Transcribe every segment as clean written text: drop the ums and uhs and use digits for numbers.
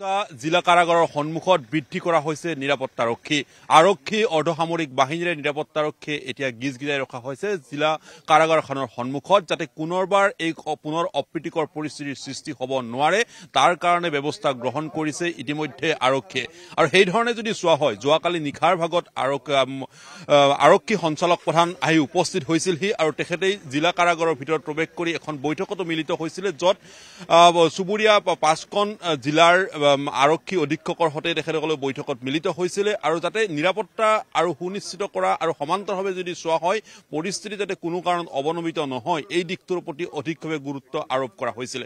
বাস্কা জিলা কাৰাগাৰৰ সন্মুখত বৃদ্ধি কৰা হৈছে নিৰাপত্তাৰক্ষী আৰক্ষী অৰ্ধসামৰিক বাহিনীৰে নিৰাপত্তাৰক্ষী এতিয়া গিজগিজাই ৰখা হৈছে জিলা কাৰাগাৰখনৰ সন্মুখত যাতে পুনৰবাৰ এই পুনৰ অপ্ৰীতিকৰ পৰিস্থিতিৰ সৃষ্টি হ'ব নোৱাৰে তাৰ কাৰণে ব্যৱস্থা গ্ৰহণ কৰিছে ইতিমধ্যে আৰক্ষীয়ে আৰু সেই ধৰণে যদি চোৱা হয় যোৱাকালি নিখাৰ ভাগত আৰক্ষী সঞ্চালক প্ৰধান আহি উপস্থিত হৈছিলহি আৰু তেখেতেই জিলা কাৰাগাৰৰ ভিতৰত প্ৰৱেশ কৰি এখন বৈঠকতো মিলিত হৈছিল য'ত চুবুৰীয়া পাঁচখন জিলাৰ আৰক্ষী অধীক্ষকৰ সৈতে তেখেতসকলে বৈঠকত মিলিত হৈছিল আৰু যাতে নিৰাপত্তা আৰু সুনিশ্চিত কৰা আৰু সমান্তৰালভাৱে যদি চোৱা হয় পৰিস্থিতি যাতে কোনো কাৰণত অৱনমিত নহয় এই দিশটোৰ প্ৰতি অধিকভাৱে গুৰুত্ব আৰোপ কৰা হৈছিল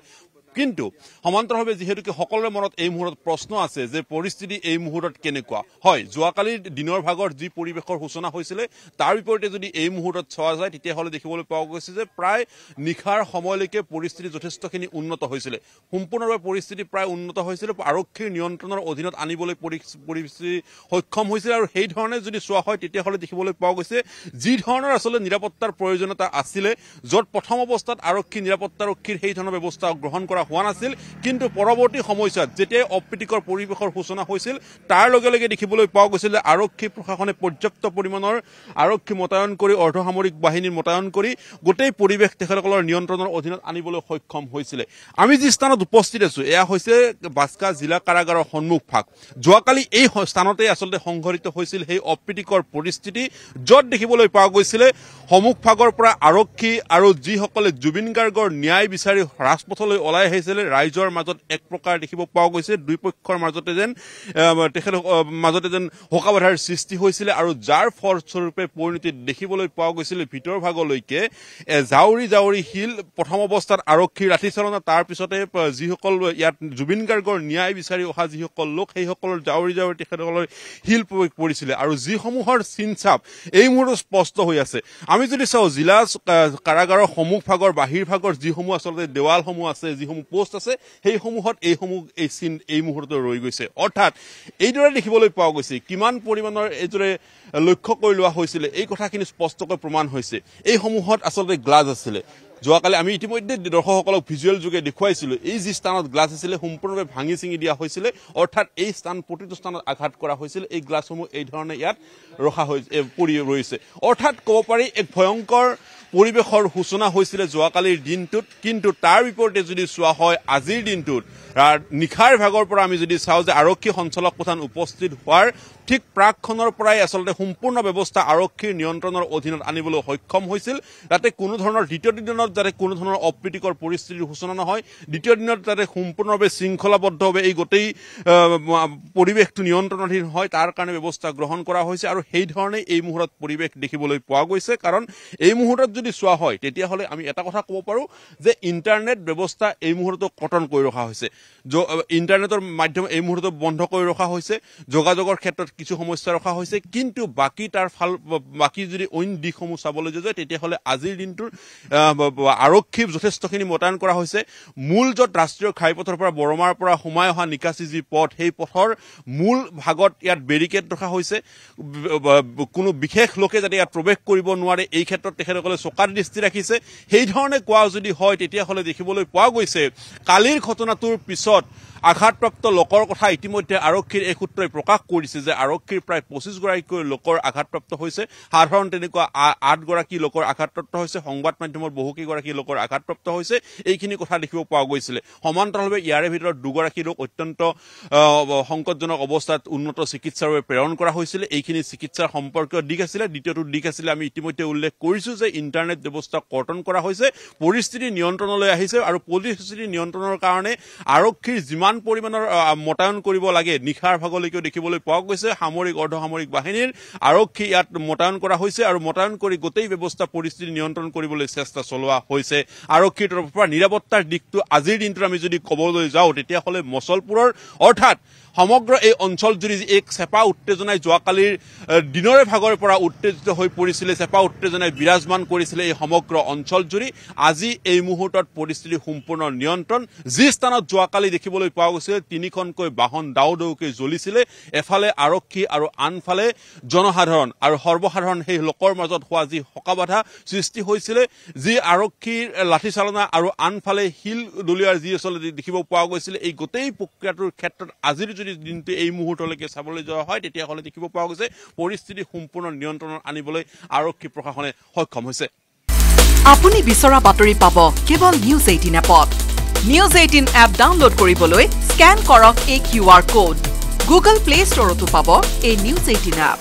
কিন্তু সমান্তৰালভাৱে যিহেতুকে সকলোৰে মনত এই মুহূৰ্তত প্ৰশ্ন আছে যে পৰিস্থিতি এই মুহূৰ্তত কেনেকুৱা হয় যোৱাকালিৰ দিনৰ ভাগৰ যি পৰিৱেশৰ সূচনা হৈছিল তাৰ বিপৰীতে যদি এই মুহূৰ্তত চোৱা যায় তেতিয়াহ'লে দেখিবলৈ পোৱা গৈছে যে প্ৰায় নিশাৰ সময়লৈকে পৰিস্থিতি যথেষ্টখিনি উন্নত হৈছিল সম্পূৰ্ণভাৱে পৰিস্থিতি প্ৰায় উন্নত হৈছিল আৰক্ষীৰ নিয়ন্ত্ৰণৰ অধীনত আনিবলৈ পৰিস্থিতি সক্ষম হৈছিল আৰু সেই ধৰণে যদি চোৱা হয় তেতিয়াহ'লে দেখিবলৈ পোৱা গৈছে যি ধৰণৰ আচলতে নিৰাপত্তাৰ প্ৰয়োজনীয়তা আছিলে য'ত প্ৰথম অৱস্থাত আৰক্ষী নিৰাপত্তাৰক্ষীৰ সেই ধৰণৰ ব্যৱস্থা গ্ৰহণ কৰা হোৱা নাছিল কিন্তু পৰৱৰ্তী সময়ছোৱাত যেতিয়া অপ্ৰীতিকৰ পৰিৱেশৰ সূচনা হৈছিল তাৰ লগে লগে দেখিবলৈ পোৱা গৈছিল যে আৰক্ষী প্ৰশাসনে পৰ্যাপ্ত পৰিমাণৰ আৰক্ষী মোতায়েন কৰি অৰ্ধসামৰিক বাহিনী মোতায়েন কৰি গোটেই পৰিৱেশ তেখেতসকলৰ নিয়ন্ত্ৰণৰ অধীনত আনিবলৈ সক্ষম হৈছিল আমি যি স্থানত উপস্থিত আছো এয়া হৈছে বাস্কা জিলা কাৰাগাৰৰ সন্মুখ ভাগ যোৱাকালি এই স্থানতে আচলতে সংঘটিত হৈছিল সেই অপ্ৰীতিকৰ পৰিস্থিতি য'ত দেখিবলৈ পোৱা গৈছিল সন্মুখ ভাগৰ পৰা আৰক্ষী আৰু যিসকলে জুবিন গাৰ্গৰ ন্যায় বিচাৰি ৰাজপথলৈ ওলাই আহিছিল ৰাইজৰ মাজত এক প্ৰকাৰ দেখিব পোৱা গৈছে দুই পক্ষৰ মাজতে যেন হোকাবাধাৰ সৃষ্টি হৈছিল আৰু যাৰ ফলস্বৰূপে পৰিণতি দেখিবলৈ পোৱা গৈছিল ভিতৰ ভাগলৈকে জাউৰি শিল প্ৰথম অৱস্থাত আৰক্ষীৰ লাঠিচালনা তাৰ পিছতে যিসকল ইয়াত জুবিন গাৰ্গৰ ন্যায় বিচাৰি অহা যিসকল লোক সেইসকলৰ জাউৰি তেখেতসকলৰ শিল প্ৰয়োগ কৰিছিলে আৰু যিসমূহৰ চিনচাপ এই মুহূৰ্তত স্পষ্ট হৈ আছে আমি যদি চাওঁ জিলা কাৰাগাৰৰ সন্মুখ ভাগৰ বাহিৰ ভাগৰ যিসমূহ আচলতে দেৱালসমূহ আছে যিসমূহ পোষ্ট আছে সেইসমূহত এই চিন এই মুহূৰ্তত ৰৈ গৈছে অৰ্থাৎ এইদৰে দেখিবলৈ পোৱা গৈছে কিমান পৰিমাণৰ এইদৰে লক্ষ্য কৰি লোৱা হৈছিল এই কথাখিনি স্পষ্টকৈ প্ৰমাণ হৈছে এইসমূহত আচলতে গ্লাছ আছিলে যোৱাকালি আমি ইতিমধ্যে দৰ্শকসকলক ভিজুৱেল যোগে দেখুৱাইছিলো এই যি স্থানত গ্লাছ আছিলে সম্পূৰ্ণভাৱে ভাঙি চিঙি দিয়া হৈছিল অৰ্থাৎ এই স্থান প্ৰতিটো স্থানত আঘাত কৰা হৈছিল এই গ্লাছসমূহ এই ধৰণে ইয়াত ৰখা পৰি ৰৈছে অৰ্থাৎ ক'ব পাৰি এক ভয়ংকৰ পৰিৱেশৰ সূচনা হৈছিল যোৱাকালিৰ দিনটোত কিন্তু তাৰ বিপৰীতে যদি চোৱা হয় আজিৰ দিনটোত নিশাৰ ভাগৰ পৰা আমি যদি চাওঁ যে আৰক্ষী সঞ্চালক প্ৰধান উপস্থিত হোৱাৰ ঠিক প্ৰাকখনৰ পৰাই আচলতে সম্পূৰ্ণ ব্যৱস্থা আৰক্ষীৰ নিয়ন্ত্ৰণৰ অধীনত আনিবলৈ সক্ষম হৈছিল যাতে কোনো ধৰণৰ দ্বিতীয় দিনত যাতে কোনো ধৰণৰ অপ্ৰীতিকৰ পৰিস্থিতিৰ সূচনা নহয় দ্বিতীয় দিনত যাতে সম্পূৰ্ণভাৱে শৃংখলাবদ্ধভাৱে এই গোটেই পৰিৱেশটো নিয়ন্ত্ৰণাধীন হয় তাৰ কাৰণে ব্যৱস্থা গ্ৰহণ কৰা হৈছে আৰু সেই ধৰণে এই মুহূৰ্তত পৰিৱেশ দেখিবলৈ পোৱা গৈছে কাৰণ এই মুহূৰ্তত যদি চোৱা হয় তেতিয়াহ'লে আমি এটা কথা ক'ব পাৰোঁ যে ইণ্টাৰনেট ব্যৱস্থা এই মুহূৰ্তত কটন কৰি ৰখা হৈছে ইণ্টাৰনেটৰ মাধ্যম এই মুহূৰ্তত বন্ধ কৰি ৰখা হৈছে যোগাযোগৰ ক্ষেত্ৰত কিছু সমস্যা ৰখা হৈছে কিন্তু বাকী যদি অইন দিশসমূহ চাবলৈ যায় তেতিয়াহ'লে আজিৰ দিনটোৰ আৰক্ষী যথেষ্টখিনি মোতায়েন কৰা হৈছে মূল য'ত ৰাষ্ট্ৰীয় ঘাইপথৰ পৰা বৰমাৰ পৰা সোমাই অহা নিকাচি যি পথ সেই পথৰ মূল ভাগত ইয়াত বেৰিকেড ৰখা হৈছে কোনো বিশেষ লোকে যাতে ইয়াত প্ৰৱেশ কৰিব নোৱাৰে এই ক্ষেত্ৰত তেখেতসকলে চোকা দৃষ্টি ৰাখিছে সেই ধৰণে কোৱা যদি হয় তেতিয়াহ'লে দেখিবলৈ পোৱা গৈছে কালিৰ ঘটনাটোৰ পিছত আঘাতপ্ৰাপ্ত লোকৰ কথা ইতিমধ্যে আৰক্ষীৰ এই সূত্ৰই প্ৰকাশ কৰিছে যে আৰক্ষীৰ প্ৰায় 25 গৰাকী লোকৰ আঘাতপ্ৰাপ্ত হৈছে সাধাৰণ তেনেকুৱা 8 গৰাকী লোকৰ আঘাতপ্ৰাপ্ত হৈছে সংবাদ মাধ্যমৰ বহুকেইগৰাকী লোকৰ আঘাতপ্ৰাপ্ত হৈছে এইখিনি কথা দেখিব পোৱা গৈছিল সমান্তৰালভাৱে ইয়াৰে ভিতৰত দুগৰাকী লোক অত্যন্ত সংকটজনক অৱস্থাত উন্নত চিকিৎসাৰ বাবে প্ৰেৰণ কৰা হৈছিল এইখিনি চিকিৎসাৰ সম্পৰ্কীয় দিশ আছিলে দ্বিতীয়টো দিশ আছিলে আমি ইতিমধ্যে উল্লেখ কৰিছো যে ইণ্টাৰনেট ব্যৱস্থা কৰ্তন কৰা হৈছে পৰিস্থিতি নিয়ন্ত্ৰণলৈ আহিছে আৰু পৰিস্থিতি নিয়ন্ত্ৰণৰ কাৰণে আৰক্ষীৰ যিমান পৰিমাণৰ মোতায়েন কৰিব লাগে নিশাৰ ভাগলৈকে দেখিবলৈ পোৱা গৈছে সামৰিক অৰ্ধসামৰিক বাহিনীৰ আৰক্ষী ইয়াত মোতায়েন কৰা হৈছে আৰু মোতায়েন কৰি গোটেই ব্যৱস্থা পৰিস্থিতি নিয়ন্ত্ৰণ কৰিবলৈ চেষ্টা চলোৱা হৈছে আৰক্ষীৰ তৰফৰ পৰা নিৰাপত্তাৰ দিশটো আজিৰ দিনটোত আমি যদি ক'বলৈ যাওঁ তেতিয়াহ'লে মচলপুৰৰ অৰ্থাৎ সমগ্ৰ এই অঞ্চল জুৰি এক চেপা উত্তেজনাই যোৱাকালিৰ দিনৰে ভাগৰ পৰা উত্তেজিত হৈ পৰিছিল চেপা উত্তেজনাই বিৰাজমান কৰিছিল এই সমগ্ৰ অঞ্চল জুৰি আজি এই মুহূৰ্তত পৰিস্থিতি সম্পূৰ্ণ নিয়ন্ত্ৰণ যি স্থানত যোৱাকালি দেখিবলৈ পোৱা গৈছিল 3খনকৈ বাহন দাও দাওকৈ জ্বলিছিলে এফালে আৰক্ষী আৰু আনফালে জনসাধাৰণ আৰু সৰ্বসাধাৰণ সেই লোকৰ মাজত হোৱা যি হকাবাধা সৃষ্টি হৈছিলে যি আৰক্ষীৰ লাঠিচালনা আৰু আনফালে হিল দলিয়াৰ যি আচলতে দেখিব পোৱা গৈছিলে এই গোটেই প্ৰক্ৰিয়াটোৰ ক্ষেত্ৰত আজিৰ যদি দিনটো এই মুহূৰ্তলৈকে চাবলৈ যোৱা হয় তেতিয়াহ'লে দেখিব পোৱা গৈছে পৰিস্থিতি সম্পূৰ্ণ নিয়ন্ত্ৰণত আনিবলৈ আৰক্ষী প্ৰশাসনে সক্ষম হৈছে আপুনি বিচৰা বাতৰি পাব কেৱল নিউজ 18 এপত নিউজ 18 এপ ডাউনলোড কৰিবলৈ স্ক্যান কৰক এই QR কোড গুগল প্লে ষ্টৰতো পাব এই নিউজ 18 এপ